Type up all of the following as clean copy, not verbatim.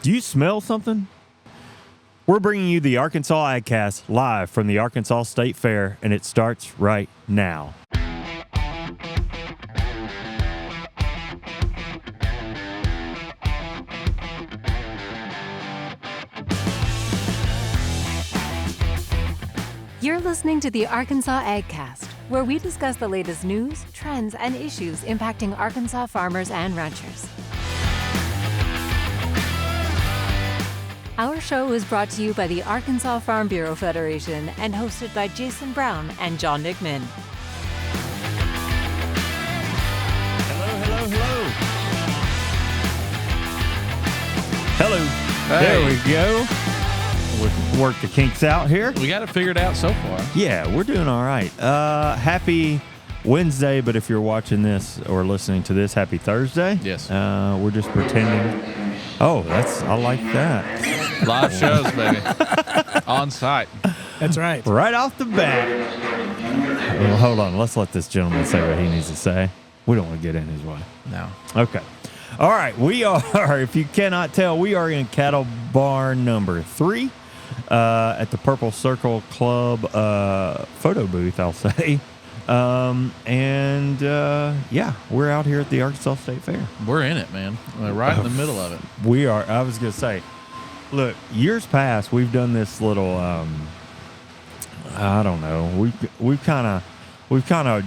Do you smell something? We're bringing you the Arkansas AgCast live from the Arkansas State Fair, and it starts right now. You're listening to the Arkansas AgCast, where we discuss the latest news, trends, and issues impacting Arkansas farmers and ranchers. Our show is brought to you by the Arkansas Farm Bureau Federation and hosted by Jason Brown and John McMinn. Hello. Hey. There we go. We work the kinks out here. We got it figured out so far. Yeah, we're doing all right. Happy Wednesday, but if you're watching this or listening to this, happy Thursday. Yes. We're just pretending. Oh, I like that. Live shows, baby. On site. That's right. Right off the bat. Well, hold on. Let's let this gentleman say what he needs to say. We don't want to get in his way. No. Okay. All right. We are, if you cannot tell, we are in cattle barn number 3 at the Purple Circle Club photo booth, I'll say. Yeah, we're out here at the Arkansas State Fair. We're in it, man. We're right in the middle of it. We are. I was going to say, look, years past, we've done this little, I don't know. We've kind of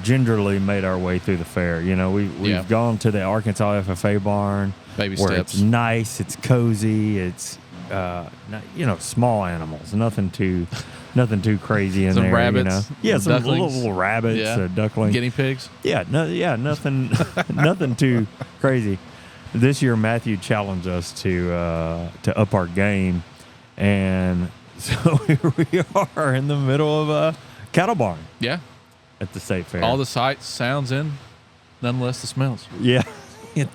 gingerly made our way through the fair. You know, we've gone to the Arkansas FFA barn. Baby where steps. It's nice. It's cozy. It's, small animals. Nothing too crazy in some there. Rabbits. You know? Yeah, some ducklings. little rabbits, ducklings. Guinea pigs. Yeah, nothing, nothing too crazy. This year, Matthew challenged us to up our game, and so here we are in the middle of a cattle barn. Yeah. At the state fair. All the sights, sounds in, nonetheless the smells. Yeah,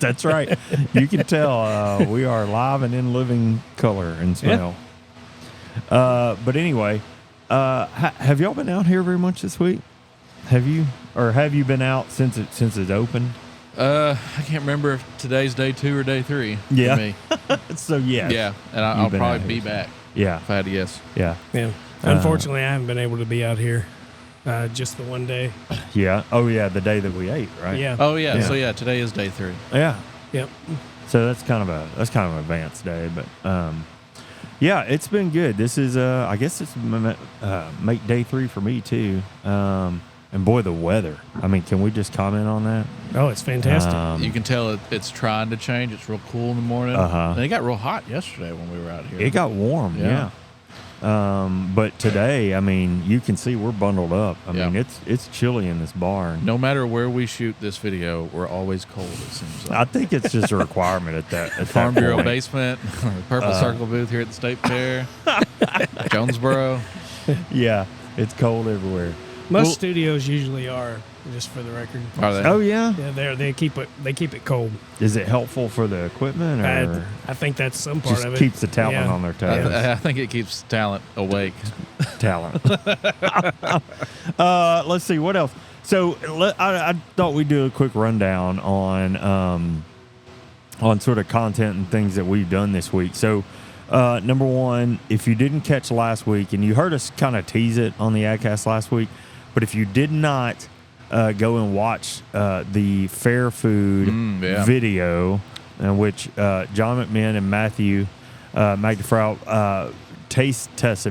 that's right. You can tell we are live and in living color and smell. Yeah. But anyway, have y'all been out here very much this week? Have you been out since it opened? I can't remember if today's day 2 or day 3 for me. So yes. Yeah, and I'll probably be back. Yeah. If I had to guess. Yeah. Yeah. Unfortunately, I haven't been able to be out here just the one day. Yeah. Oh, yeah. The day that we ate, right? Yeah. Oh yeah. So yeah, today is day 3. Yeah. Yep. So that's kind of an advanced day, but yeah, it's been good. This is I guess it's make day 3 for me too. And boy, the weather. I mean, can we just comment on that? Oh, it's fantastic. You can tell it's trying to change. It's real cool in the morning. Uh-huh. And it got real hot yesterday when we were out here. It got warm, yeah. But today, I mean, you can see we're bundled up. I mean, it's chilly in this barn. No matter where we shoot this video, we're always cold, it seems like. I think it's just a requirement at that Farm Bureau point. basement, Purple Circle booth here at the State Fair, Jonesboro. Yeah, it's cold everywhere. Most studios usually are, just for the record. Are they? Oh yeah. Yeah, they keep it cold. Is it helpful for the equipment, or I think that's some part just of it. keeps the talent on their toes? I think it keeps talent awake. Talent. Let's see what else. So I thought we'd do a quick rundown on sort of content and things that we've done this week. So number one, if you didn't catch last week, and you heard us kind of tease it on the AgCast last week, but if you did not go and watch the Fair Food video, in which John McMinn and Matthew McDefrau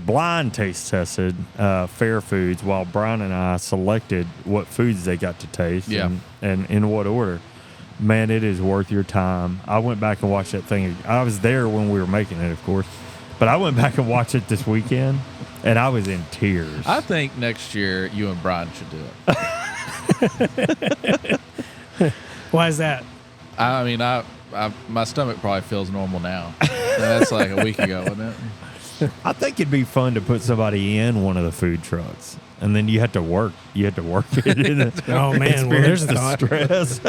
blind taste tested Fair Foods, while Brian and I selected what foods they got to taste and in what order. Man, it is worth your time. I went back and watched that thing. I was there when we were making it, of course, but I went back and watched it this weekend, and I was in tears. I think next year you and Brian should do it. Why is that? I mean, my stomach probably feels normal now. That's like a week ago, wasn't it? I think it'd be fun to put somebody in one of the food trucks, and then you have to work. You have to work it. Oh man, well, there's the stress.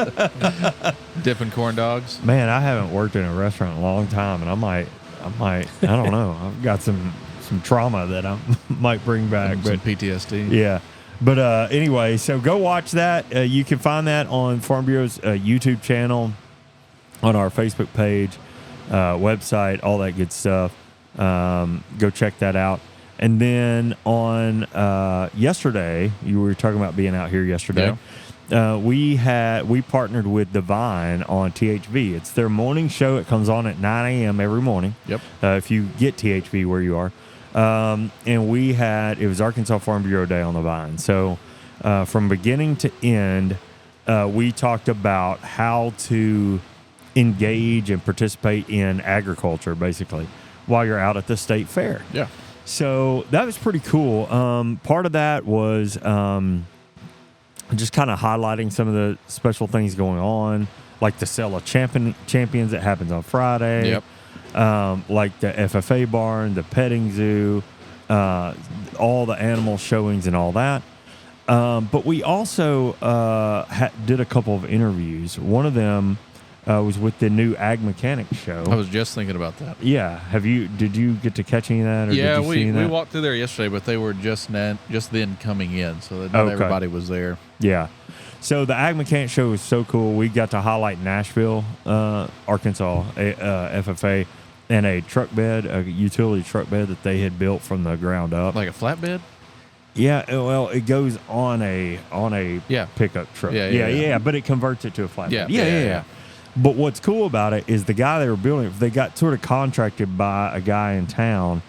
Dipping corn dogs. Man, I haven't worked in a restaurant in a long time, and I might. I don't know. I've got some trauma that I might bring back, Some but PTSD. yeah. But anyway, so go watch that. You can find that on Farm Bureau's YouTube channel, on our Facebook page. website, all that good stuff. Go check that out. And then on yesterday, you were talking about being out here yesterday. Yeah. We partnered with Divine on THV. It's their morning show. It comes on at 9 a.m. every morning. Yep. If you get THV where you are. And it was Arkansas Farm Bureau Day on the Vine. So from beginning to end, we talked about how to engage and participate in agriculture, basically, while you're out at the state fair. Yeah. So that was pretty cool. Part of that was just kind of highlighting some of the special things going on, like the Sale of Champions that happens on Friday. Yep. Like the FFA barn, the petting zoo, all the animal showings and all that. But we also did a couple of interviews. One of them was with the new Ag Mechanics show. I was just thinking about that. Yeah. Did you get to catch any of that? Or Yeah, did you see we that? walked through there yesterday, but they were just then coming in, so that not Okay. everybody was there. Yeah. So the Ag Mechanics show was so cool. We got to highlight Nashville, Arkansas, FFA, and a utility truck bed that they had built from the ground up. Like a flatbed? Yeah, well, it goes on a Yeah. pickup truck. Yeah. But it converts it to a flatbed. Yeah. But what's cool about it is the guy they were building it, they got sort of contracted by a guy in town,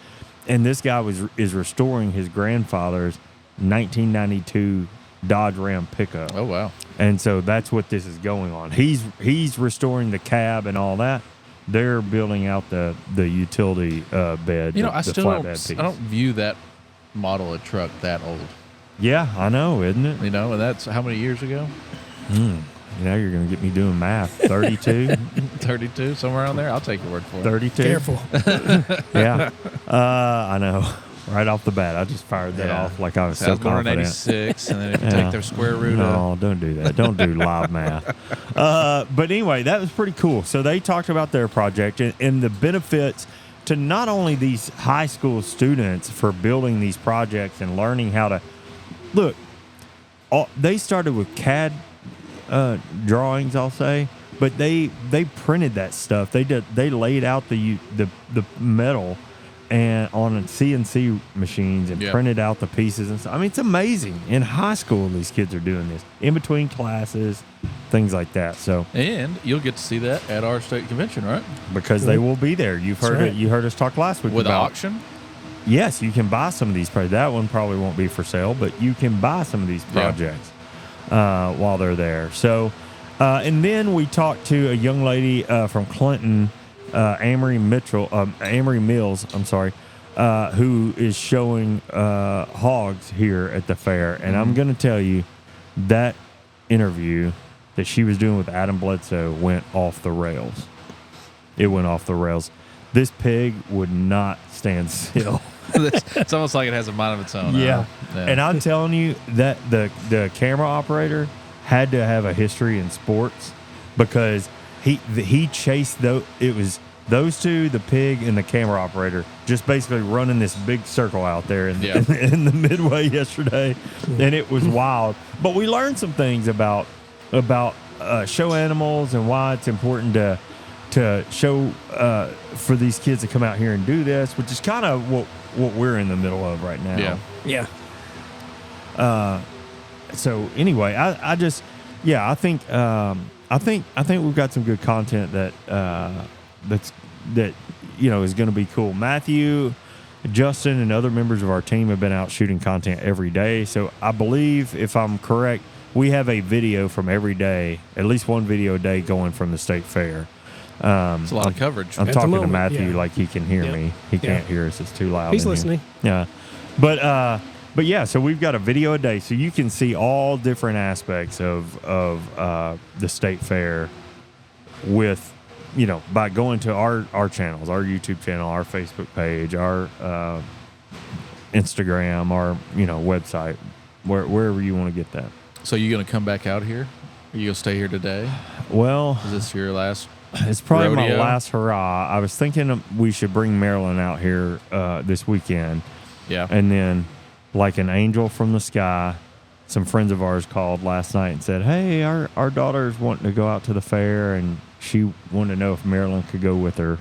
and this guy is restoring his grandfather's 1992 Dodge Ram pickup. Oh, wow. And so that's what this is going on. He's restoring the cab and all that. They're building out the utility bed. You know, the I still flatbed don't, piece. I don't view that model of truck that old. Yeah, I know, isn't it? You know, and that's how many years ago? Now you're going to get me doing math. 32? 32, somewhere around there. I'll take your word for it. 32? Careful. Yeah. I know. Right off the bat, I just fired that Yeah. off like I was So I so was born in confident. 86, and then if you Yeah. take their square root No, don't do that. Don't do live math. But anyway, that was pretty cool. So they talked about their project and the benefits to not only these high school students for building these projects and learning how to look. They started with CAD drawings, I'll say, but they printed that stuff. They laid out the metal and on CNC machines and Yeah. printed out the pieces and stuff. I mean, it's amazing. In high school, these kids are doing this in between classes, things like that. So And you'll get to see that at our state convention, right? because they will be there. You've heard right. it. You heard us talk last week With an about auction? Yes, you can buy some of these. That one probably won't be for sale, but you can buy some of these projects while they're there. So, and then we talked to a young lady from Clinton, Amory Mills, who is showing hogs here at the fair. And I'm going to tell you that interview that she was doing with Adam Bledsoe went off the rails. It went off the rails. This pig would not stand still. It's almost like it has a mind of its own. Yeah. Huh? And I'm telling you that the camera operator had to have a history in sports because he chased it was those two, the pig and the camera operator, just basically running this big circle out there in the midway yesterday, and it was wild. But we learned some things about show animals and why it's important to show for these kids to come out here and do this, which is kind of what we're in the middle of right now. Yeah. Yeah. So anyway, I think we've got some good content that is going to be cool. Matthew, Justin, and other members of our team have been out shooting content every day. So I believe, if I'm correct, we have a video from every day, at least one video a day going from the state fair. It's a lot of coverage. I'm At the talking to moment, Matthew yeah. like he can hear Yep. me. He can't hear us. It's too loud. He's in here. listening. Yeah. But yeah, so we've got a video a day. So you can see all different aspects of the state fair with, by going to our channels, our YouTube channel, our Facebook page, our Instagram, our, website, wherever you want to get that. So you going to come back out here? Are you going to stay here today? Well, Is this your last? it's probably my rodeo? last hurrah. I was thinking we should bring Marilyn out here this weekend. Yeah. And then, like an angel from the sky, some friends of ours called last night and said, hey, our daughter's wanting to go out to the fair, and she wanted to know if Marilyn could go with her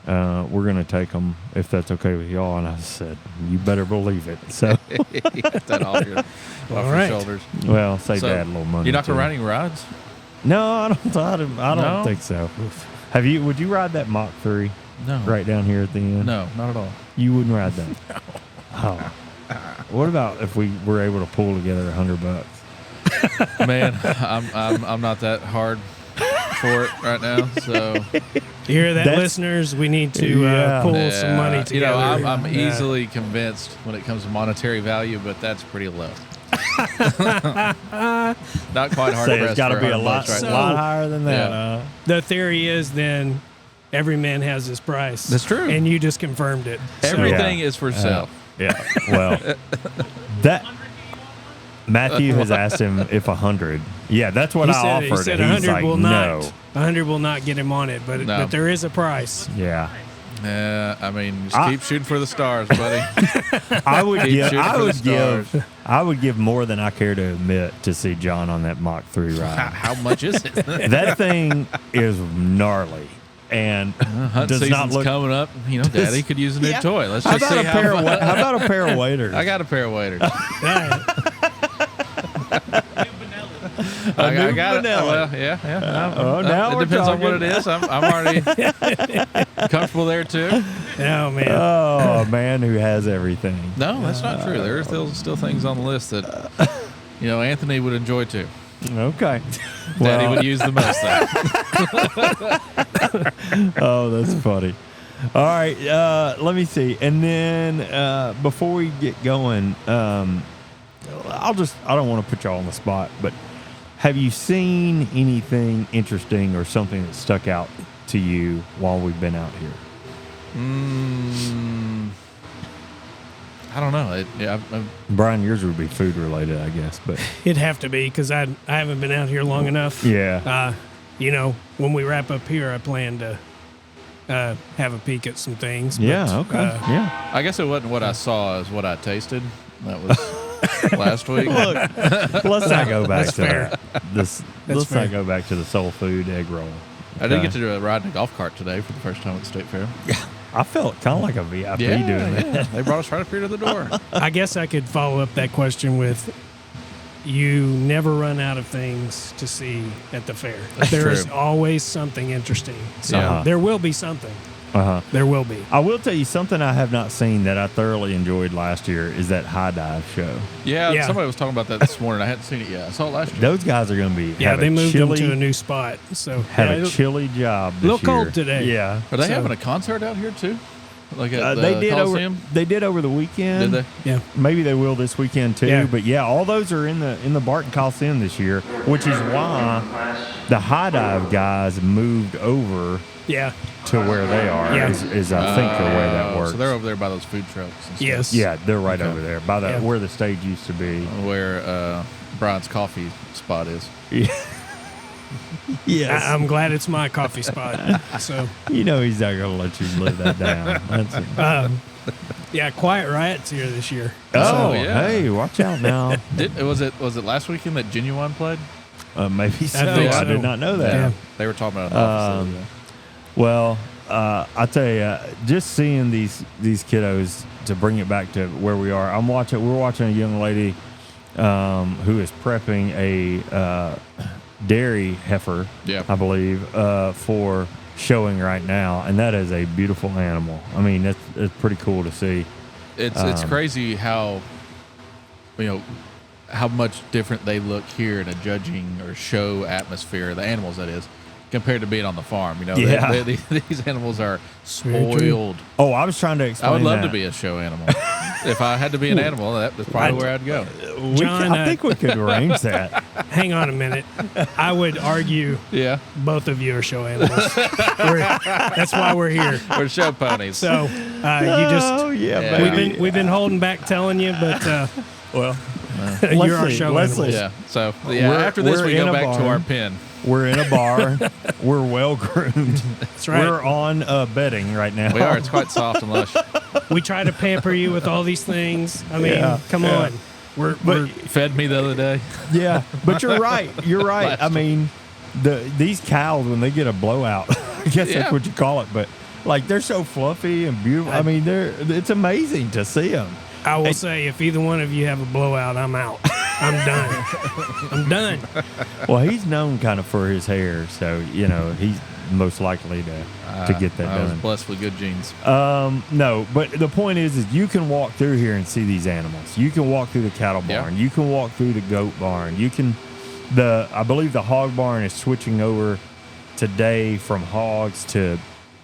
we're going to take them if that's okay with y'all. And I said, you better believe it. So, Get that off your right. shoulders. well, save So, Dad a little money. You're not going too. to ride any rides? No, I don't No? think so. Have you? Would you ride that Mach 3 No. right down here at the end? No, not at all. You wouldn't ride that? No. Oh. What about if we were able to pull together $100? Man, I'm not that hard for it right now. So You hear that, That's- listeners? We need to Yeah. pull some money You together. know, I'm Yeah. easily convinced when it comes to monetary value, but that's pretty low. Not quite hard Say pressed. it's got to for be a $100 lot, right So- now. lot higher than that. Yeah. The theory is then every man has his price. That's true. And you just confirmed it. So- Everything is for sale. Yeah. Well, that Matthew has asked him if 100. Yeah, that's what he I said, offered. he said and he's 100 like, will no. not. 100 will not get him on it, but No. there is a price. Yeah. I mean, just keep shooting for the stars, buddy. I would Keep give. shooting I for the would stars. give. I would give more than I care to admit to see John on that Mach 3 ride. How much is it? That thing is gnarly and Hunt does season's not look. coming up. You know, Daddy could use a new Yeah. toy. Let's How just about see a how pair? much. How about a pair of waders? I got a pair of waders. Right. I new got it. vanilla. Well, yeah. Oh, now it we're depends on what it talking. is. I'm already comfortable there too. Oh, man. Oh, a man who has everything. No, that's not true. There are still things on the list that Anthony would enjoy too. Okay. Daddy Well, would use the most though. oh, that's funny. All right, let me see. And then before we get going, I don't want to put y'all on the spot, but have you seen anything interesting or something that stuck out to you while we've been out here? I don't know. Brian, yours would be food related, I guess, but It'd have to be because I haven't been out here long enough. yeah. When we wrap up here, I plan to have a peek at some things. But, Yeah, okay. yeah. I guess it wasn't what I saw, it's what I tasted. That was last week. Look, let's not go back That's to fair. this. That's Let's fair. not go back to the soul food egg roll. I did Okay? get to ride in a golf cart today for the first time at the state fair. I felt kind of like a VIP doing that. They brought us right up here to the door. I guess I could follow up that question with you never run out of things to see at the fair. There is true. always something interesting. So Uh-huh. there will be something. Uh-huh. There will be. I will tell you something I have not seen that I thoroughly enjoyed last year is that high dive show. Yeah, Yeah. somebody was talking about that this morning. I hadn't seen it yet. I saw it last year. Those guys are going to be Yeah, have they a moved chilly, them to a new spot. So have yeah, a chilly job. This little cold year. today. Yeah, Are they So- having a concert out here too? Like at the they did Coliseum? over the weekend. Did they? yeah. Maybe they will this weekend too. Yeah. But yeah, all those are in the Barton Coliseum this year, which is why the high dive guys moved over Yeah. to where they are. Yeah. Is I think the way that works. So they're over there by those food trucks. And stuff. Yes. Yeah, they're right Okay. over there by the Yeah. where the stage used to be. Where Brian's coffee spot is. Yes. I'm glad it's my coffee spot. So, You know he's not going to let you live that down. That's it. yeah, Quiet Riot's here this year. Oh, yeah. hey, watch out now. Was it last weekend that Genuine played? Maybe so. think I so. did not know that. Yeah. They were talking about it in the office the other day. Well, I tell you, just seeing these kiddos to bring it back to where we are. We're watching a young lady who is prepping a dairy heifer, Yeah. I believe, for showing right now, and that is a beautiful animal. I mean, it's pretty cool to see. It's crazy how how much different they look here in a judging or show atmosphere, the animals that is, compared to being on the farm. Yeah. These animals are Very true. spoiled. Oh, I was trying to explain. I would love that. to be a show animal. If I had to be an animal, that's probably where I'd go. John, I think we could arrange that. Hang on a minute. I would argue Yeah, both of you are show animals. That's why we're here. we're show ponies. So you just Oh yeah, Yeah. baby. we've been holding back telling you, but well, you're our see, show let's animals. see. yeah. So We're- after this, we're we in go a back to barn. our pen. We're in a bar. We're well groomed. That's right. We're on bedding right now. We are. It's quite soft and lush. We try to pamper you with all these things. I mean, Yeah, come yeah. on. We're Fed me the other day. Yeah, but you're right. You're right. Last I mean, these cows when they get a blowout, I guess Yeah. that's what you call it. But Like, they're so fluffy and beautiful. I mean, it's amazing to see them. I will say, if either one of you have a blowout, I'm out. I'm done. I'm done. Well, he's known kind of for his hair, so, he's most likely to get that I was done. blessed with good genes. No, but the point is you can walk through here and see these animals. You can walk through the cattle barn. Yeah. You can walk through the goat barn. I believe the hog barn is switching over today from hogs to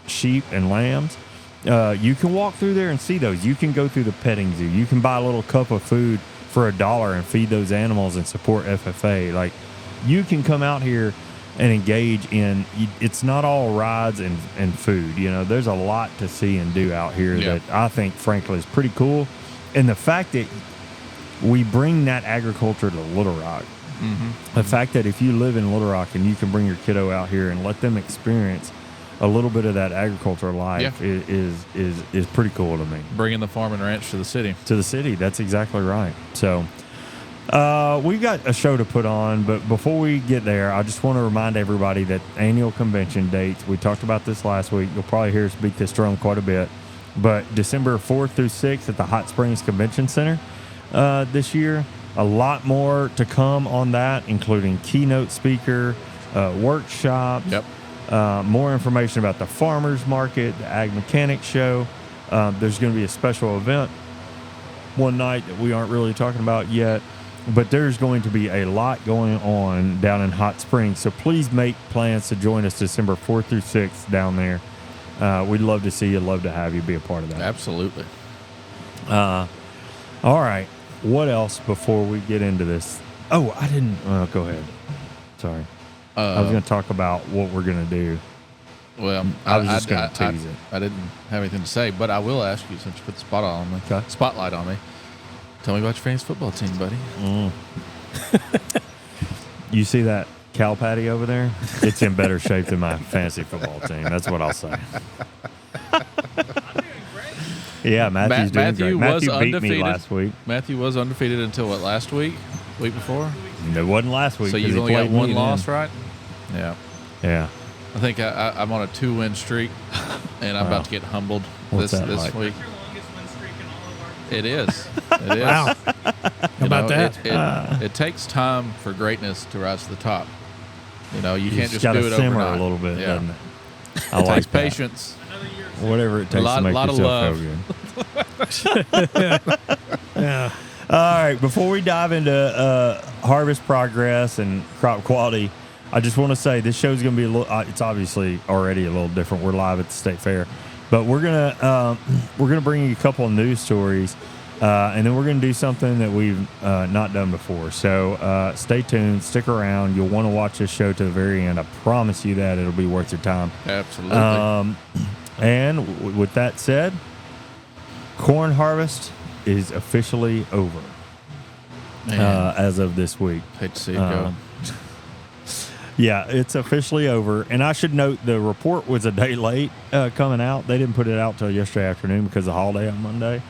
sheep and lambs. You can walk through there and see those. You can go through the petting zoo. You can buy a little cup of food for $1 and feed those animals and support FFA. Like, you can come out here and engage in. It's not all rides and food. There's a lot to see and do out here that I think, frankly, is pretty cool. And the fact that we bring that agriculture to Little Rock. The fact that if you live in Little Rock and you can bring your kiddo out here and let them experience a little bit of that agriculture life is pretty cool to me. Bringing the farm and ranch to the city. To the city, that's exactly right. So we've got a show to put on, but before we get there, I just want to remind everybody that annual convention dates, we talked about this last week. You'll probably hear us beat this drum quite a bit, but December 4th through 6th at the Hot Springs Convention Center this year. A lot more to come on that, including keynote speaker, workshops, more information about the farmers market, the ag mechanics show. There's going to be a special event one night that we aren't really talking about yet, but there's going to be a lot going on down in Hot Springs. So please make plans to join us December 4th through 6th down there. We'd love to see you, love to have you be a part of that. Absolutely. All right. What else before we get into this? Oh, I didn't. Go ahead. Sorry. I was going to talk about what we're going to do. Well, I was just going to tease it. I didn't have anything to say, but I will ask you, since you put the spotlight on me. Tell me about your fantasy football team, buddy. You see that cow patty over there? It's in better shape than my fantasy football team. That's what I'll say. Yeah, Matthew's doing great. Matthew beat me last week. Matthew was undefeated until what, last week? Week before? It wasn't last week. So you've only got one loss, right? Yeah. Yeah. I think I'm on a 2-win streak, and I'm about to get humbled this week. It is. It is. Wow. How about that? It takes time for greatness to rise to the top. You can't just gotta do it simmer overnight. A little bit, doesn't it? It takes patience. Whatever it takes to make yourself feel good. Yeah. All right. Before we dive into harvest progress and crop quality, I just want to say this show's going to be a little. It's obviously already a little different. We're live at the state fair, but we're gonna bring you a couple of news stories, and then we're gonna do something that we've not done before. So stay tuned, stick around. You'll want to watch this show to the very end. I promise you that it'll be worth your time. Absolutely. And with that said, corn harvest is officially over as of this week. Hate to see it go. Yeah, it's officially over. And I should note the report was a day late coming out. They didn't put it out till yesterday afternoon because of the holiday on Monday.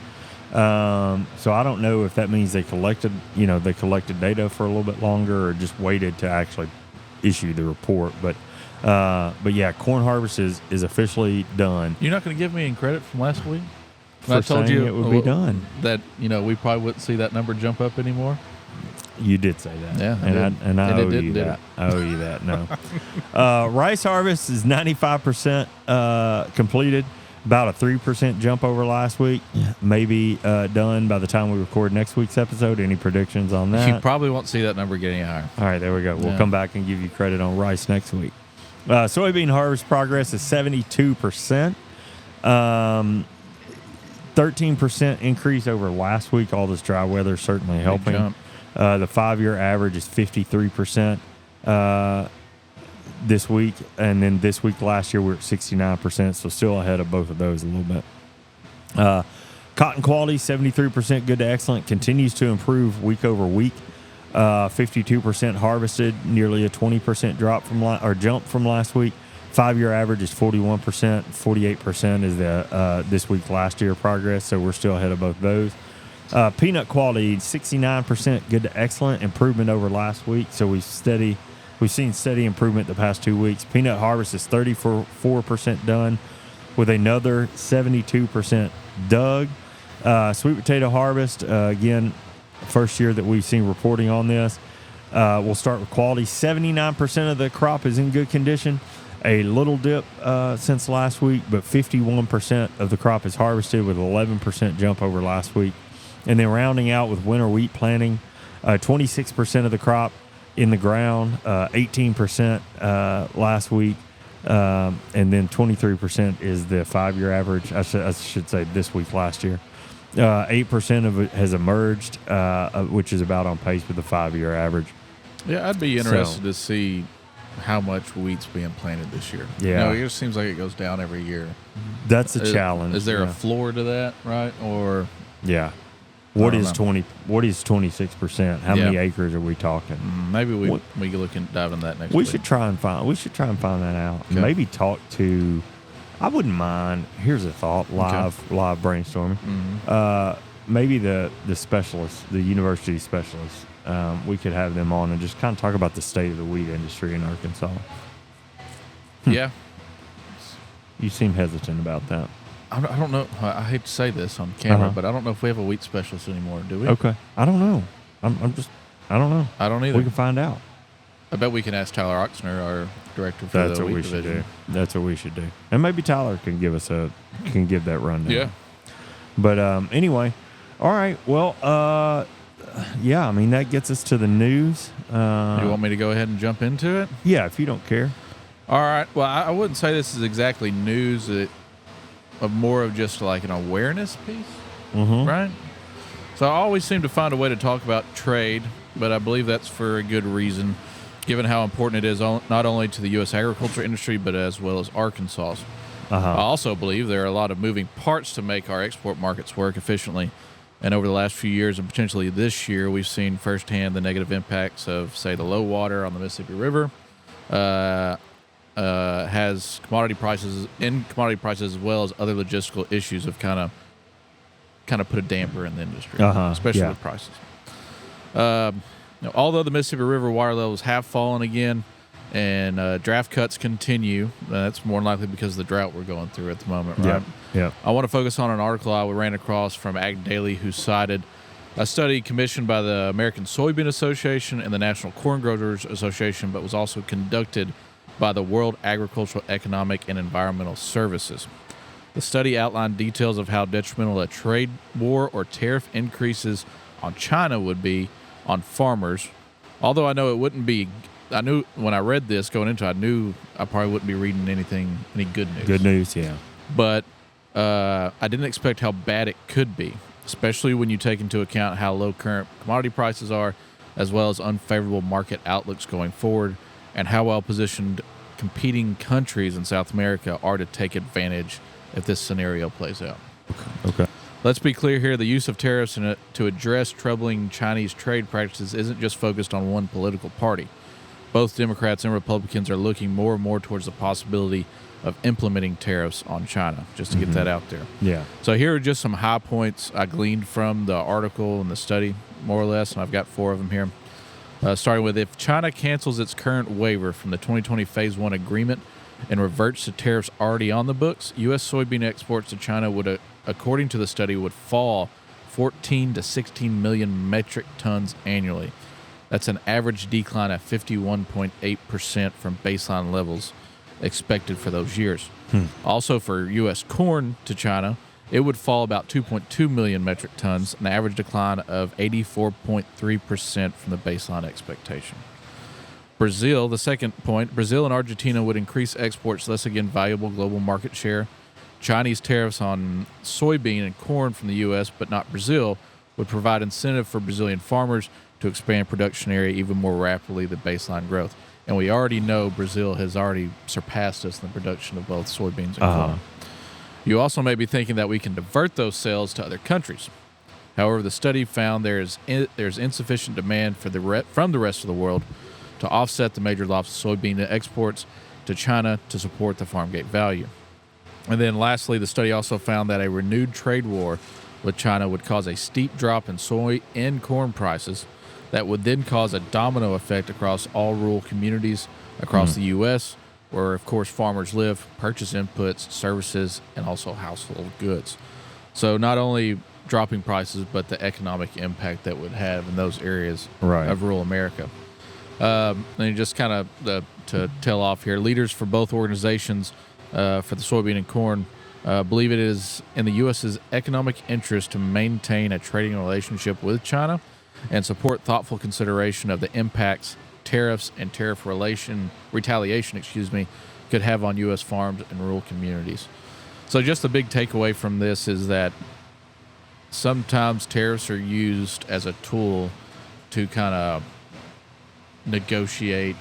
So I don't know if that means they collected data for a little bit longer or just waited to actually issue the report. But yeah, corn harvest is officially done. You're not going to give me any credit from last week? For I told saying you it would be done. That we probably wouldn't see that number jump up anymore. You did say that. Yeah, I owe you that. I owe you that. No. Rice harvest is 95% completed. About a 3% jump over last week. Maybe done by the time we record next week's episode. Any predictions on that? You probably won't see that number get any higher. All right, there we go. We'll come back and give you credit on rice next week. Soybean harvest progress is 72%. 13% increase over last week. All this dry weather certainly helping. The 5-year average is 53% this week, and then this week last year we were at 69%, so still ahead of both of those a little bit. Cotton quality, 73% good to excellent, continues to improve week over week. 52% harvested, nearly a 20% jump from last week. 5-year average is 41%. 48% is the this week last year progress, so we're still ahead of both those. Peanut quality, 69% good to excellent, improvement over last week. So we've seen steady improvement the past 2 weeks. Peanut harvest is 34% done. with another 72% dug. Sweet potato harvest, again, first year that we've seen reporting on this. We'll start with quality. 79% of the crop is in good condition. A little dip since last week, but 51% of the crop is harvested with 11% jump over last week. And then rounding out with winter wheat planting, 26% of the crop in the ground, 18% last week, and then 23% is the 5-year average. I should say this week last year. 8% of it has emerged, which is about on pace with the 5-year average. Yeah, I'd be interested to see how much wheat's being planted this year. Yeah. It just seems like it goes down every year. That's a challenge. Is there a floor to that, right? Or yeah. What is 26%? How many acres are we talking? Maybe we can look and dive into that next week. We should try and find that out. Okay. Maybe talk to. I wouldn't mind. Here's a thought. Live brainstorming. Mm-hmm. Maybe the specialists, the university specialists. We could have them on and just kind of talk about the state of the wheat industry in Arkansas. Yeah. You seem hesitant about that. I don't know. I hate to say this on camera, but I don't know if we have a wheat specialist anymore, do we? Okay. I don't know. I don't know. I don't either. We can find out. I bet we can ask Tyler Oxner, our director for the wheat division. That's what we should do. And maybe Tyler can give that rundown. Yeah. But anyway, all right. Well, yeah, I mean, that gets us to the news. You want me to go ahead and jump into it? Yeah, if you don't care. All right. Well, I wouldn't say this is exactly news. More of just like an awareness piece, right? So I always seem to find a way to talk about trade, but I believe that's for a good reason, given how important it is not only to the U.S. agriculture industry, but as well as Arkansas's. I also believe there are a lot of moving parts to make our export markets work efficiently. And over the last few years, and potentially this year, we've seen firsthand the negative impacts of, say, the low water on the Mississippi River, has commodity prices as well as other logistical issues have kind of put a damper in the industry, especially with prices. Although the Mississippi River water levels have fallen again and draft cuts continue, that's more than likely because of the drought we're going through at the moment, right? Yeah. I want to focus on an article I ran across from Ag Daily, who cited a study commissioned by the American Soybean Association and the National Corn Growers Association, but was also conducted by the World Agricultural Economic and Environmental Services. The study outlined details of how detrimental a trade war or tariff increases on China would be on farmers. Although I know it wouldn't be, I knew when I read this going into it, I knew I probably wouldn't be reading any good news. Good news, yeah. But I didn't expect how bad it could be, especially when you take into account how low current commodity prices are, as well as unfavorable market outlooks going forward, and how well-positioned competing countries in South America are to take advantage if this scenario plays out. Okay. Let's be clear here. The use of tariffs to address troubling Chinese trade practices isn't just focused on one political party. Both Democrats and Republicans are looking more and more towards the possibility of implementing tariffs on China, just to get that out there. Yeah. So here are just some high points I gleaned from the article and the study, more or less, and I've got 4 of them here. Starting with, if China cancels its current waiver from the 2020 Phase 1 agreement and reverts to tariffs already on the books, U.S. soybean exports to China would, according to the study, would fall 14 to 16 million metric tons annually. That's an average decline of 51.8% from baseline levels expected for those years. Also, for U.S. corn to China, it would fall about 2.2 million metric tons, an average decline of 84.3% from the baseline expectation. Brazil, the second point, Brazil and Argentina would increase exports, thus again valuable global market share. Chinese tariffs on soybean and corn from the U.S., but not Brazil, would provide incentive for Brazilian farmers to expand production area even more rapidly than baseline growth. And we already know Brazil has already surpassed us in the production of both soybeans and corn. You also may be thinking that we can divert those sales to other countries. However, the study found there's insufficient demand from the rest of the world to offset the major loss of soybean exports to China to support the farm gate value. And then lastly, the study also found that a renewed trade war with China would cause a steep drop in soy and corn prices that would then cause a domino effect across all rural communities across the U.S., where, of course, farmers live, purchase inputs, services, and also household goods. So not only dropping prices, but the economic impact that would have in those areas of rural America. And just kind of to tail off here, leaders for both organizations for the soybean and corn believe it is in the U.S.'s economic interest to maintain a trading relationship with China and support thoughtful consideration of the impacts tariffs and tariff retaliation could have on U.S. farms and rural communities. So just the big takeaway from this is that sometimes tariffs are used as a tool to kind of negotiate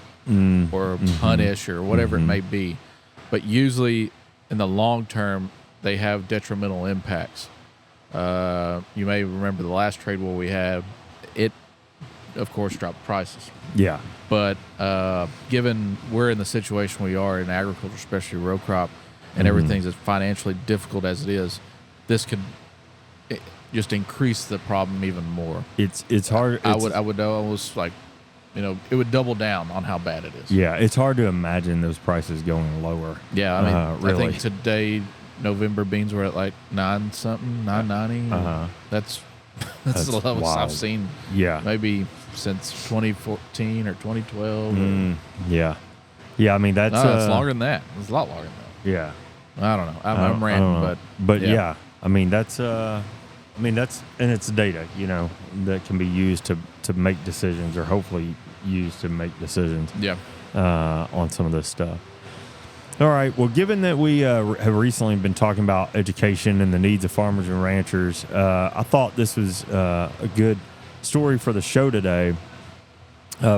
or punish or whatever it may be. But usually in the long term, they have detrimental impacts. You may remember the last trade war we had. It, of course, dropped prices. Yeah. But given we're in the situation we are in agriculture, especially row crop, and everything's as financially difficult as it is, this could just increase the problem even more. It's hard. I would almost like, it would double down on how bad it is. Yeah, it's hard to imagine those prices going lower. Yeah, I mean, really. I think today November beans were at like $9.90. That's the lowest wild. I've seen. Yeah, maybe since 2014 or 2012. Yeah. I mean, that's it's longer than that. It's a lot longer than that. Yeah. I don't know. I'm ranting, but yeah. I mean, that's and it's data, that can be used to make decisions, or hopefully used to make decisions. Yeah. On some of this stuff. All right. Well, given that we have recently been talking about education and the needs of farmers and ranchers, I thought this was a good story for the show today.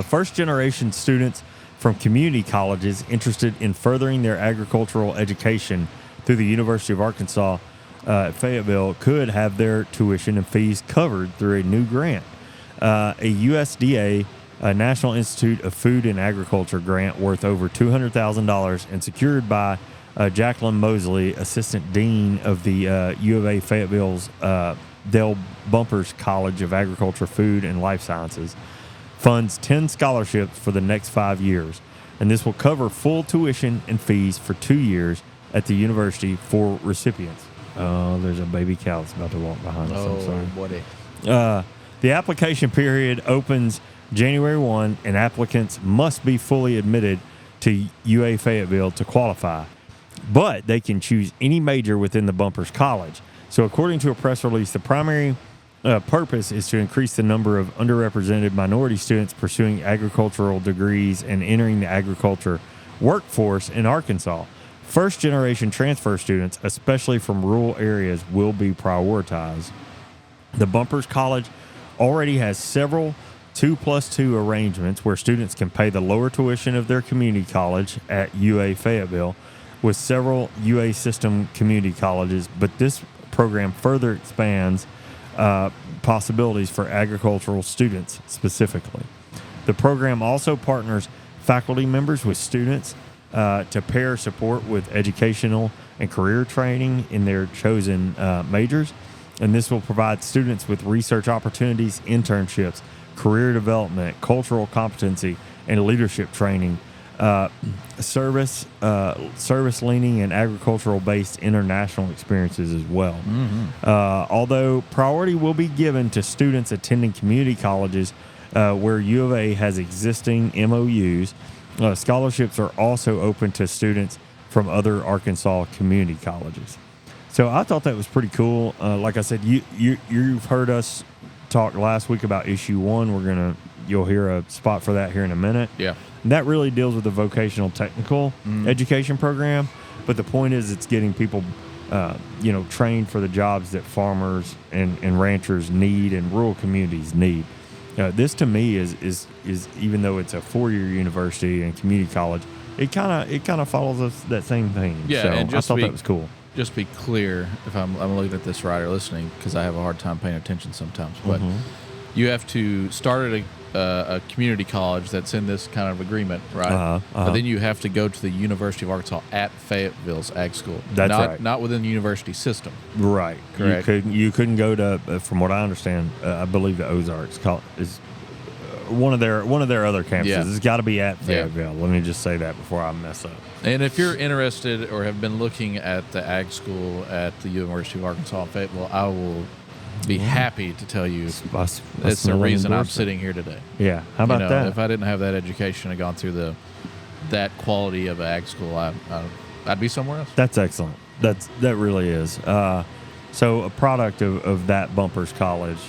First-generation students from community colleges interested in furthering their agricultural education through the University of Arkansas at Fayetteville could have their tuition and fees covered through a new grant. A USDA National Institute of Food and Agriculture grant worth over $200,000 and secured by Jacqueline Mosley, Assistant Dean of the U of A Fayetteville's Dale Bumpers College of Agriculture, Food, and Life Sciences, funds 10 scholarships for the next 5 years, and this will cover full tuition and fees for 2 years at the university for recipients. Oh, there's a baby cow that's about to walk behind us. I'm sorry. Buddy. The application period opens January 1, and applicants must be fully admitted to UA Fayetteville to qualify, but they can choose any major within the Bumpers College. So according to a press release, the primary purpose is to increase the number of underrepresented minority students pursuing agricultural degrees and entering the agriculture workforce in Arkansas. First-generation transfer students, especially from rural areas, will be prioritized. The Bumpers College already has several 2+2 arrangements where students can pay the lower tuition of their community college at UA Fayetteville with several UA system community colleges, but this program further expands possibilities for agricultural students specifically. The program also partners faculty members with students to pair support with educational and career training in their chosen majors, and this will provide students with research opportunities, internships, career development, cultural competency, and leadership training, service leaning, and agricultural-based international experiences as well. Although priority will be given to students attending community colleges where U of A has existing MOUs, scholarships are also open to students from other Arkansas community colleges. So I thought that was pretty cool. Like I said, you've heard us talk last week about issue 1. You'll hear a spot for that here in a minute. Yeah. And that really deals with the vocational technical education program. But the point is, it's getting people, trained for the jobs that farmers and ranchers need and rural communities need. This to me is even though it's a 4-year university and community college, it kind of follows that same thing. Yeah, so and I thought that was cool. Just be clear, if I'm looking at this right or listening, because I have a hard time paying attention sometimes. But you have to start at a community college that's in this kind of agreement, right? But then you have to go to the University of Arkansas at Fayetteville's Ag School. That's right. Not within the university system. Right. Correct. You couldn't go to, from what I understand, I believe the Ozarks is one of their other campuses. Yeah. It's got to be at Yeah. Fayetteville. Let me just say that before I mess up. And if you're interested or have been looking at the ag school at the University of Arkansas in Fayetteville, I will be happy to tell you it's the reason I'm sitting here today. Yeah. How about that? If I didn't have that education and gone through that quality of ag school, I'd be somewhere else. That's excellent. That really is. So a product of that Bumpers College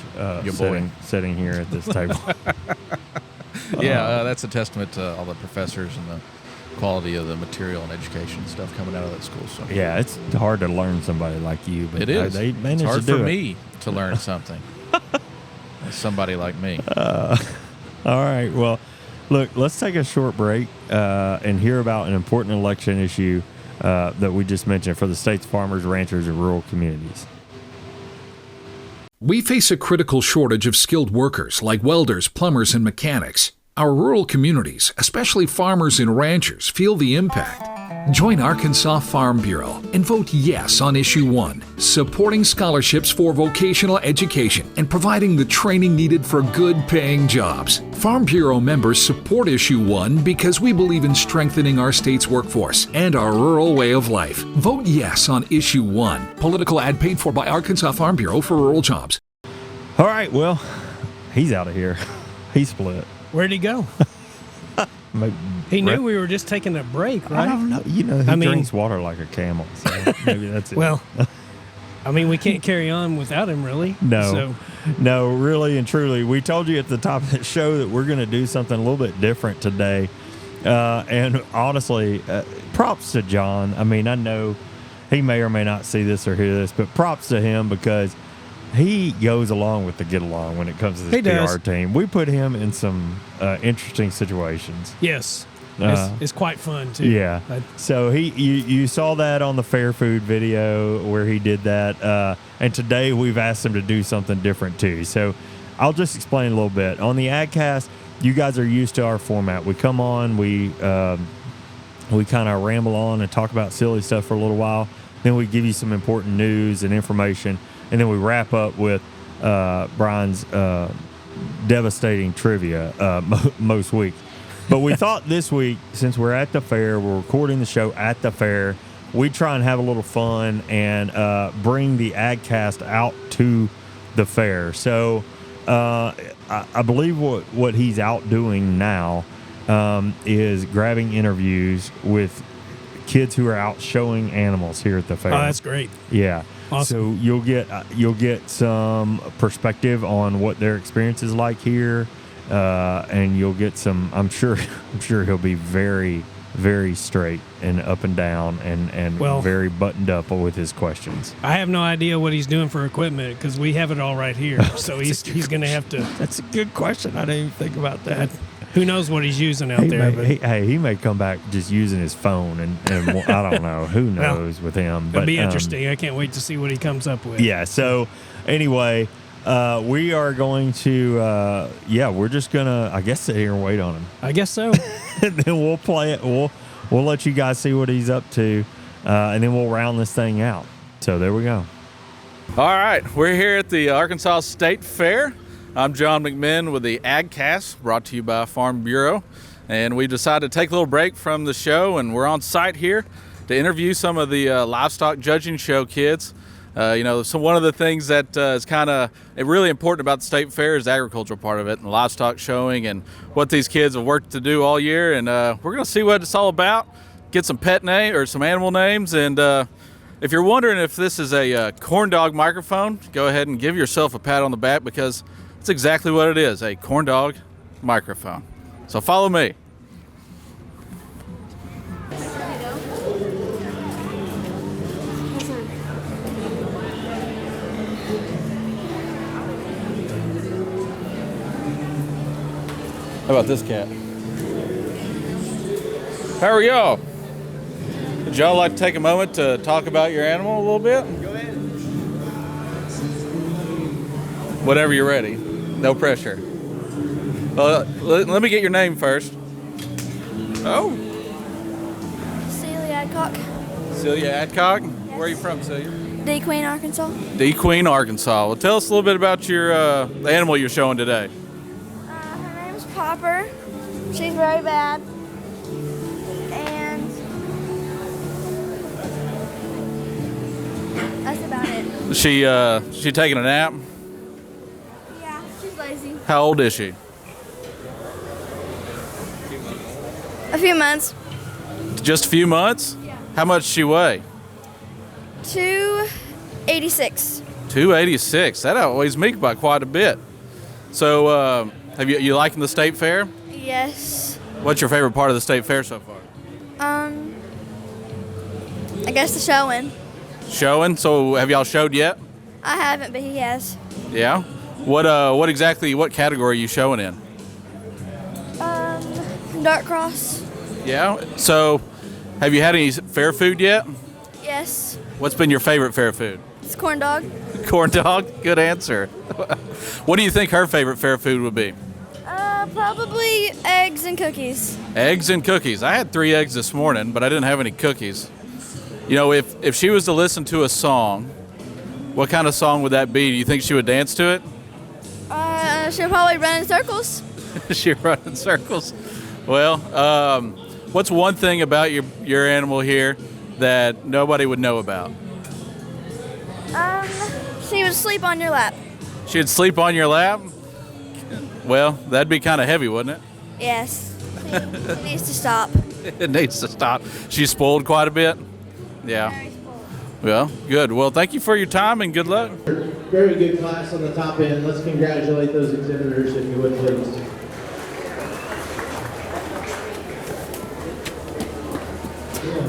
sitting here at this table. That's a testament to all the professors and the quality of the material and education stuff coming out of that school. So Yeah, it's hard to learn somebody like you. But it is. They managed it's hard to do for it. me to learn something. Somebody like me. All right. Well, look, let's take a short break and hear about an important election issue that we just mentioned for the state's farmers, ranchers, and rural communities. We face a critical shortage of skilled workers like welders, plumbers, and mechanics. Our rural communities, especially farmers and ranchers, feel the impact. Join Arkansas Farm Bureau and vote yes on Issue 1, supporting scholarships for vocational education and providing the training needed for good-paying jobs. Farm Bureau members support Issue 1 because we believe in strengthening our state's workforce and our rural way of life. Vote yes on Issue 1. Political ad paid for by Arkansas Farm Bureau for rural jobs. All right. Well, he's out of here. He split. Where'd he go? He knew we were just taking a break, right? I don't know. He drinks water like a camel, so maybe that's it. Well, we can't carry on without him, really. No, really and truly. We told you at the top of the show that we're going to do something a little bit different today. And honestly, props to John. I know he may or may not see this or hear this, but props to him because he goes along with the get along when it comes to this PR team. We put him in some interesting situations. Yes. It's quite fun, too. Yeah. So you saw that on the Fair Food video where he did that. And today we've asked him to do something different, too. So I'll just explain a little bit. On the AgCast, you guys are used to our format. We come on, we kind of ramble on and talk about silly stuff for a little while. Then we give you some important news and information. And then we wrap up with Brian's devastating trivia most weeks. But we thought this week, since we're at the fair, we're recording the show at the fair, we try and have a little fun and bring the AgCast out to the fair. So I believe what he's out doing now is grabbing interviews with kids who are out showing animals here at the fair. Oh, that's great. Yeah. Awesome. So you'll get some perspective on what their experience is like here, and you'll get some. I'm sure he'll be very, very straight and up and down, and very buttoned up with his questions. I have no idea what he's doing for equipment because we have it all right here. So he's going to have to. That's a good question. I didn't even think about that. Who knows what he's using out there? He may come back just using his phone, and I don't know. Who knows with him? It'll be interesting. I can't wait to see what he comes up with. Yeah. So anyway, we are going to. We're just gonna, I guess, sit here and wait on him. I guess so. And then we'll play it. We'll let you guys see what he's up to, and then we'll round this thing out. So there we go. All right, we're here at the Arkansas State Fair. I'm John McMinn with the AgCast, brought to you by Farm Bureau. And we decided to take a little break from the show, and we're on site here to interview some of the livestock judging show kids. So one of the things that is kind of really important about the State Fair is the agricultural part of it, and the livestock showing and what these kids have worked to do all year. And we're going to see what it's all about, get some pet name or some animal names. And if you're wondering if this is a corn dog microphone, go ahead and give yourself a pat on the back because it's exactly what it is, a corn dog microphone. So follow me. How about this cat? How are y'all? Would y'all like to take a moment to talk about your animal a little bit? Go ahead. Whenever you're ready. No pressure. Well, let me get your name first. Oh. Celia Adcock. Celia Adcock? Yes. Where are you from, Celia? DeQueen, Arkansas. DeQueen, Arkansas. Well, tell us a little bit about your the animal you're showing today. Her name's jumper. She's very bad. And that's about it. She taking a nap? Yeah, she's lazy. How old is she? A few months. Just a few months? Yeah. How much does she weigh? 286. 286. That outweighs me by quite a bit. So, have you liking the state fair? Yes. What's your favorite part of the state fair so far? I guess the showing. Showing. So, have y'all showed yet? I haven't, but he has. Yeah. What category are you showing in? Dark cross. Yeah. So, have you had any fair food yet? Yes. What's been your favorite fair food? It's corn dog. Corn dog. Good answer. What do you think her favorite fair food would be? Probably eggs and cookies. Eggs and cookies. I had 3 eggs this morning, but I didn't have any cookies. You know, if she was to listen to a song, what kind of song would that be? Do you think she would dance to it? She'll probably run in circles. She'll run in circles. Well, what's one thing about your animal here that nobody would know about? She would sleep on your lap. She'd sleep on your lap? Well, that'd be kind of heavy, wouldn't it? Yes. She needs to stop. It needs to stop. She's spoiled quite a bit? Yeah. Very spoiled. Well, good. Well, thank you for your time and good luck. Very good class on the top end. Let's congratulate those exhibitors, if you would, please.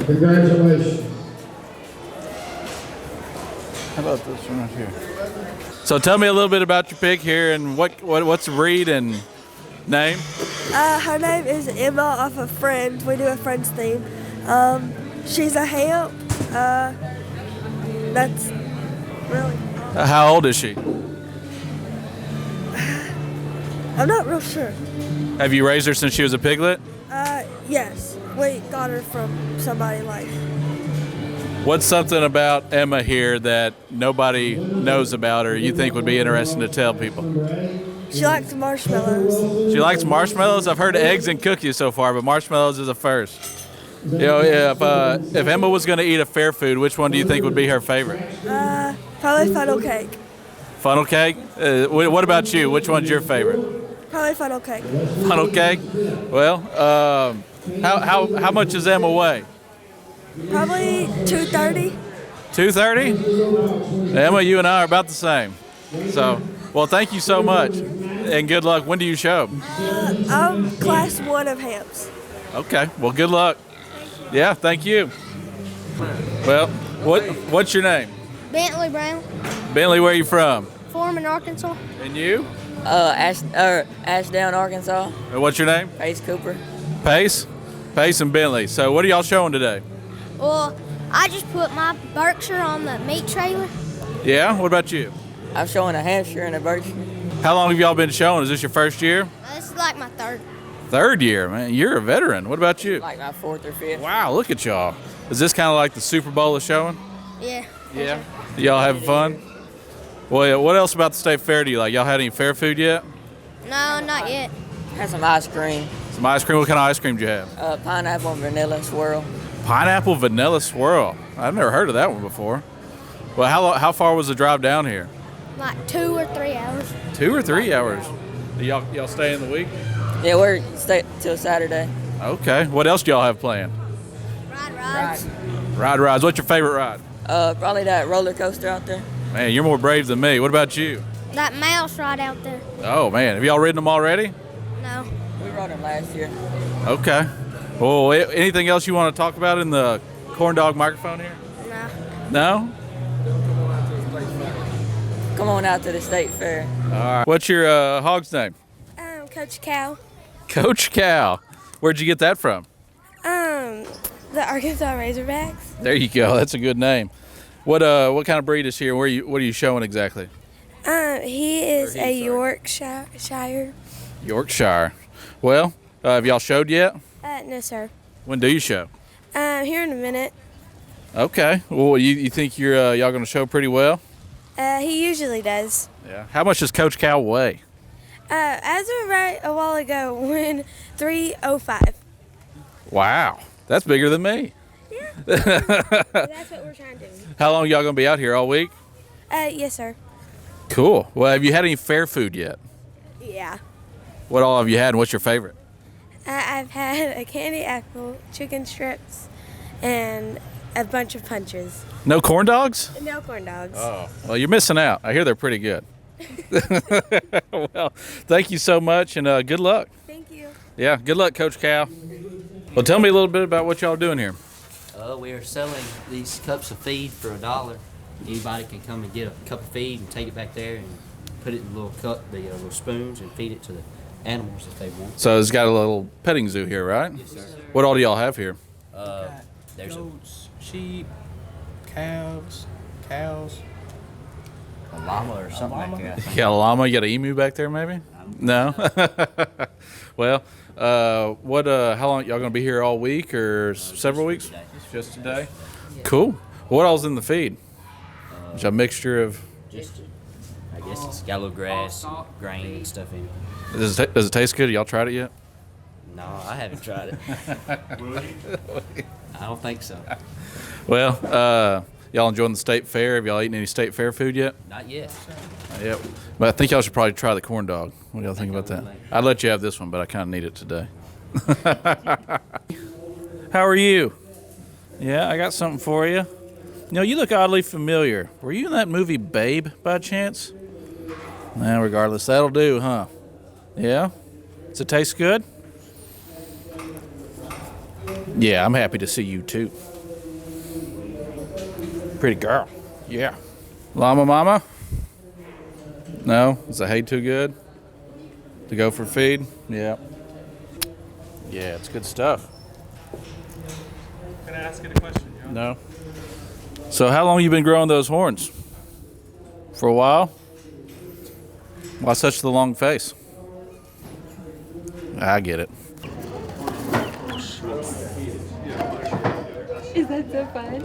Congratulations. How about this one right here? So tell me a little bit about your pig here and what's the breed and name? Her name is Emma off of Friends. We do a Friends theme. She's a hamp. That's really. How old is she? I'm not real sure. Have you raised her since she was a piglet? Yes. We got her from somebody like. What's something about Emma here that nobody knows about or you think would be interesting to tell people? She likes marshmallows. She likes marshmallows? I've heard eggs and cookies so far, but marshmallows is a first. You know, if Emma was going to eat a fair food, which one do you think would be her favorite? Probably funnel cake. Funnel cake? What about you? Which one's your favorite? Probably funnel cake. Funnel cake? Well, how much does Emma weigh? Probably 230. 230? Emma, you and I are about the same. So, well, thank you so much, and good luck. When do you show? I'm class 1 of hamps. Okay. Well, good luck. Yeah, thank you. Well, what's your name? Bentley Brown. Bentley, where are you from? Foreman, Arkansas. And you? Ashdown, Arkansas. And what's your name? Pace Cooper. Pace? Pace and Bentley. So what are y'all showing today? Well, I just put my Berkshire on the meat trailer. Yeah? What about you? I'm showing a Hampshire and a Berkshire. How long have y'all been showing? Is this your first year? This is like my third. Third year, man. You're a veteran. What about you? Like my 4th or 5th. Wow, look at y'all. Is this kind of like the Super Bowl of showing? Yeah. Yeah. Y'all having fun? Well, yeah, what else about the state fair do you like? Y'all had any fair food yet? No, not yet. Had some ice cream. Some ice cream? What kind of ice cream do you have? Pineapple and vanilla swirl. Pineapple vanilla swirl. I've never heard of that one before. Well, how far was the drive down here? Like 2 or 3 hours. 2 or 3 hours. Do y'all stay in the week? Yeah, we're stay till Saturday. Okay. What else do y'all have planned? Ride rides. Ride rides. What's your favorite ride? Probably that roller coaster out there. Man, you're more brave than me. What about you? That mouse ride out there. Oh, man. Have y'all ridden them already? No. We rode them last year. Okay. Well, anything else you want to talk about in the corn dog microphone here? No. No? Come on out to the state fair. All right. What's your hog's name? Coach Cow. Coach Cow. Where'd you get that from? The Arkansas Razorbacks. There you go. That's a good name. What kind of breed is here? What are you showing exactly? He is a Yorkshire. Yorkshire. Well, have y'all showed yet? No, sir. When do you show? Here in a minute. Okay. Well, you think y'all going to show pretty well? He usually does. Yeah. How much does Coach Cow weigh? As of right a while ago, win 305. Wow, that's bigger than me. Yeah. That's what we're trying to do. How long y'all gonna be out here? All week? Yes, sir. Cool. Well, have you had any fair food yet? Yeah. What all have you had, and what's your favorite? I've had a candy apple, chicken strips, and a bunch of punches. No corn dogs? No corn dogs. Oh, well, you're missing out. I hear they're pretty good. Well, thank you so much, and good luck. Thank you. Yeah, good luck, Coach Cal. Well, tell me a little bit about what y'all are doing here. We are selling these cups of feed for $1. Anybody can come and get a cup of feed and take it back there and put it in little little spoons and feed it to the animals if they want. So it's got a little petting zoo here, right? Yes, sir. What all do y'all have here? There's Goats, sheep, cows, a llama or something like that. You got a llama? You got an emu back there, maybe? No. Well, what? How long y'all gonna be here all week or several weeks? Just today. Cool. What all's in the feed? It's a mixture of. I guess it's got a little grass, grain, and stuff in it. Does it taste good? Y'all tried it yet? No, I haven't tried it. I don't think so. Well, y'all enjoying the state fair? Have y'all eaten any state fair food yet? Not yet. Yep. But I think y'all should probably try the corn dog. What do y'all think about that? I'd let you have this one, but I kind of need it today. How are you? Yeah, I got something for you. You look oddly familiar. Were you in that movie Babe by chance? Nah, regardless, that'll do, huh? Yeah? Does it taste good? Yeah, I'm happy to see you too. Pretty girl. Yeah. Llama mama? No? Is the hay too good to go for feed? Yeah. Yeah, it's good stuff. Can I ask you a question, John? No. So how long you been growing those horns? For a while? Why such the long face? I get it. Is that so fun?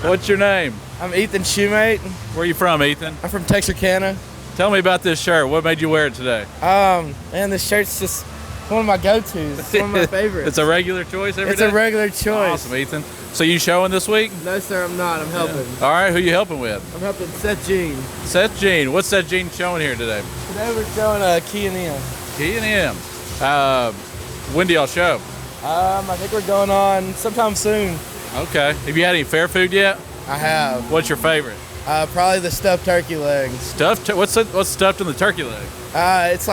What's your name? I'm Ethan Shoemate. Where are you from, Ethan? I'm from Texarkana. Tell me about this shirt. What made you wear it today? Man, this shirt's just one of my go-tos. It's one of my favorites. It's a regular choice every day? It's a regular choice. Awesome, Ethan. So you showing this week? No, sir, I'm not. I'm helping. All right, who you helping with? I'm helping Seth Jean. Seth Jean. What's Seth Jean showing here today? Today we're showing Key and M. Key and M. When do y'all show? I think we're going on sometime soon. Okay. Have you had any fair food yet? I have. What's your favorite? Probably the stuffed turkey legs. What's stuffed in the turkey leg? It's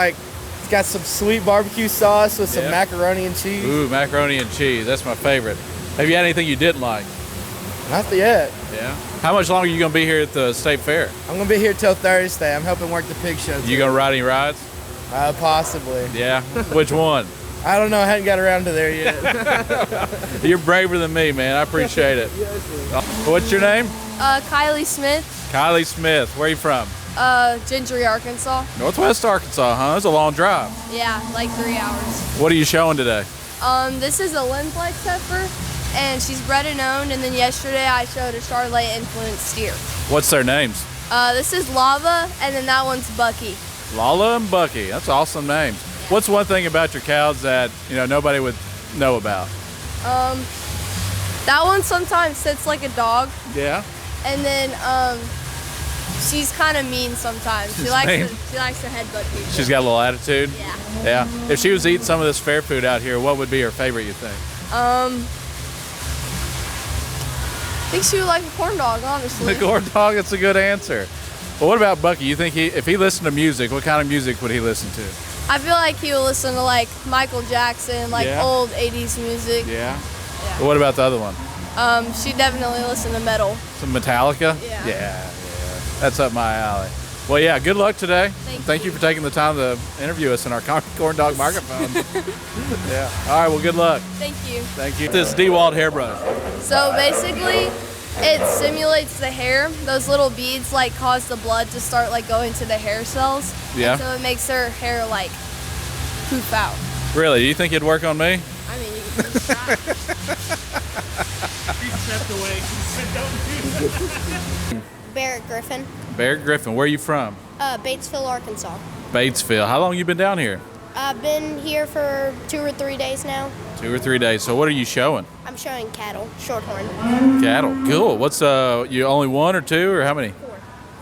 got some sweet barbecue sauce with some macaroni and cheese. Ooh, macaroni and cheese. That's my favorite. Have you had anything you didn't like? Not yet. Yeah. How much longer are you going to be here at the state fair? I'm going to be here till Thursday. I'm helping work the pig show. You going to ride any rides? Possibly. Yeah. Which one? I don't know. I hadn't got around to there yet. You're braver than me, man. I appreciate it. What's your name? Kylie Smith. Kylie Smith. Where are you from? Gentry, Arkansas. Northwest Arkansas, huh? It's a long drive. Yeah, like 3 hours. What are you showing today? This is a Lindplex heifer, and she's bred and owned. And then yesterday I showed a Charolais influenced steer. What's their names? This is Lava, and then that one's Bucky. Lala and Bucky. That's awesome names. What's one thing about your cows that nobody would know about? That one sometimes sits like a dog. Yeah. And then she's kind of mean sometimes. She likes to headbutt people. She's got a little attitude. Yeah. Yeah. If she was eating some of this fair food out here, what would be her favorite? You think? I think she would like a corn dog, honestly. The corn dog. That's a good answer. Well, what about Bucky? You think if he listened to music, what kind of music would he listen to? I feel like he would listen to like Michael Jackson, like old 80s music. Yeah. Well, what about the other one? She definitely listen to metal. Some Metallica? Yeah. Yeah. That's up my alley. Well, yeah, good luck today. Thank you for taking the time to interview us in our corn dog microphone. Yeah. All right, well, good luck. Thank you. Thank you. This DeWalt hairbrush. So basically, it simulates the hair. Those little beads like cause the blood to start like going to the hair cells. Yeah. And so it makes her hair like poof out. Really? Do you think it'd work on me? I mean, you can just try. He stepped away. He said, don't do that. Barrett Griffin. Barrett Griffin, where are you from? Batesville, Arkansas. Batesville. How long you been down here? I've been here for 2 or 3 days now. 2 or 3 days. So what are you showing? I'm showing cattle, shorthorn. Cattle. Cool. What's you only 1 or 2 or how many?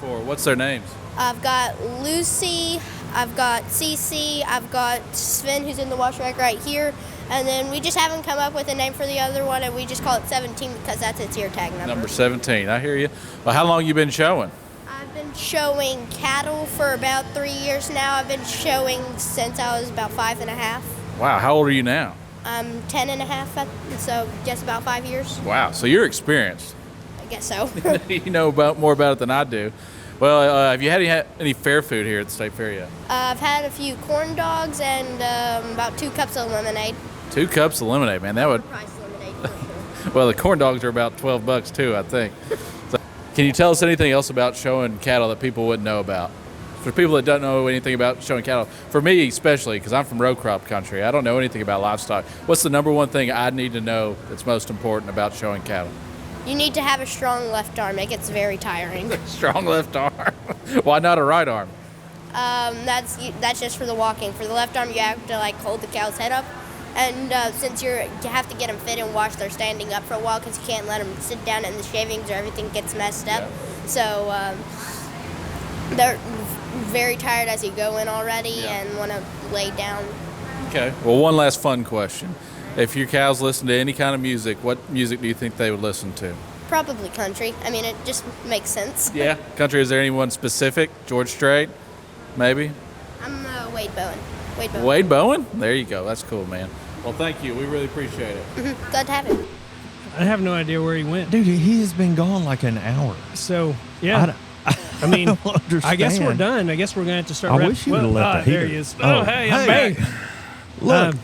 4. What's their names? I've got Lucy, I've got Cece, I've got Sven, who's in the wash rack right here, and then we just haven't come up with a name for the other one, and we just call it 17 because that's its ear tag number. Number 17. I hear you. Well, how long you been showing? I've been showing cattle for about 3 years now. I've been showing since I was about 5 and a half. Wow. How old are you now? I'm 10 and a half, so just about 5 years. Wow. So you're experienced. I guess so. You know more about it than I do. Well, have you had any fair food here at the state fair yet? I've had a few corn dogs and about 2 cups of lemonade. 2 cups of lemonade, man. That would. Price lemonade for sure. Well, the corn dogs are about $12 too, I think. So, can you tell us anything else about showing cattle that people wouldn't know about? For people that don't know anything about showing cattle, for me especially, because I'm from row crop country, I don't know anything about livestock. What's the number one thing I need to know that's most important about showing cattle? You need to have a strong left arm. It gets very tiring. Strong left arm. Why not a right arm? That's just for the walking. For the left arm, you have to hold the cow's head up, and since you have to get them fed and washed, they're standing up for a while because you can't let them sit down and the shavings or everything gets messed up. Yeah. So they're very tired as you go in already and want to lay down. Okay. Well, one last fun question. If your cows listen to any kind of music, what music do you think they would listen to? Probably country. I mean, it just makes sense. Yeah. Country. Is there anyone specific? George Strait? Maybe? I'm Wade Bowen. Wade Bowen? There you go. That's cool, man. Well, thank you. We really appreciate it. Mm-hmm. Glad to have it. I have no idea where he went. Dude, he has been gone like an hour. So, yeah. I mean, I guess we're done. I guess we're going to have to start. I wish you would have left the heater. There he is. Oh, hey, I'm back. Look.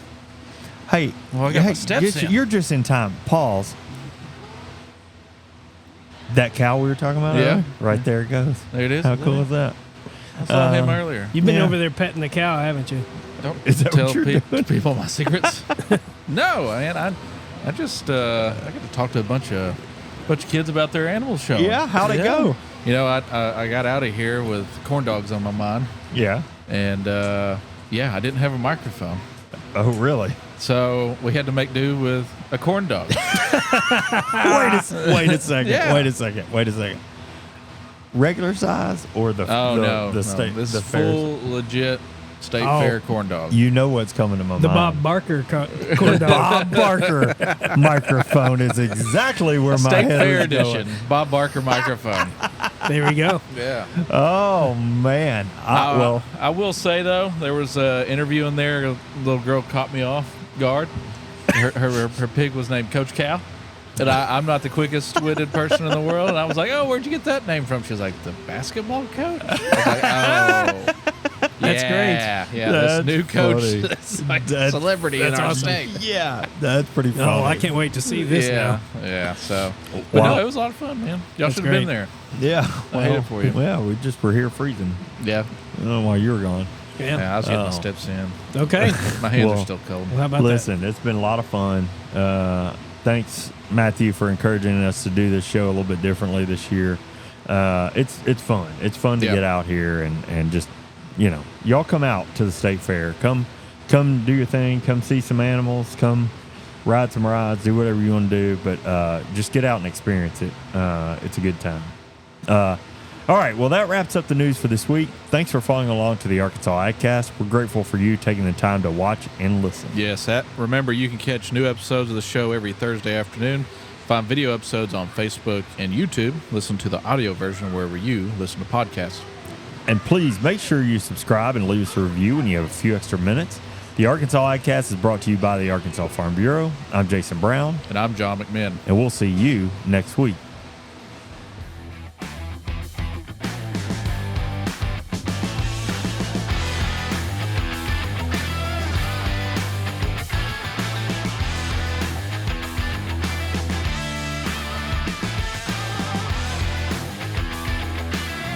Hey, well, I got my steps in. You're just in time. Pause. That cow we were talking about earlier? Right there it goes. There it is. How cool is that? I saw him earlier. You've been over there petting the cow, haven't you? Don't is that tell what you're doing? People my secrets. No, man. I just I got to talk to a bunch of kids about their animal show. Yeah, how'd it go? You know, I got out of here with corn dogs on my mind. Yeah. And I didn't have a microphone. Oh, really? So we had to make do with a corn dog. Wait a second. Yeah. Wait a second. Regular size or the state? This the is full legit state fair corn dog. You know what's coming to my mind. The Bob Barker corn dog. Bob Barker microphone is exactly where my state head fair is edition. going. Bob Barker microphone. There we go. Yeah. Oh man. I will say though, there was an interview in there. A little girl caught me off guard. Her pig was named Coach Cow. And I'm not the quickest witted person in the world. And I was like, oh, where'd you get that name from? She was like, the basketball coach? I was like, oh. That's great. Yeah, this new coach is like a celebrity in our state. Yeah, that's pretty funny. Oh, I can't wait to see this now. Yeah, so. But no, it was a lot of fun, man. Y'all should have been there. Yeah. I hate it for you. Yeah, we just were here freezing. Yeah. I don't know why you were gone. Yeah, I was getting my steps in. Okay. My hands are still cold. Well, how about Listen, it's been a lot of fun. Thanks, Matthew, for encouraging us to do this show a little bit differently this year. It's fun. It's fun to get out here and just, y'all come out to the state fair. Come do your thing. Come see some animals. Come ride some rides. Do whatever you want to do. But just get out and experience it. It's a good time. All right, well, that wraps up the news for this week. Thanks for following along to the Arkansas AgCast. We're grateful for you taking the time to watch and listen. Yes, remember, you can catch new episodes of the show every Thursday afternoon. Find video episodes on Facebook and YouTube. Listen to the audio version wherever you listen to podcasts. And please make sure you subscribe and leave us a review when you have a few extra minutes. The Arkansas AgCast is brought to you by the Arkansas Farm Bureau. I'm Jason Brown. And I'm John McMinn. And we'll see you next week.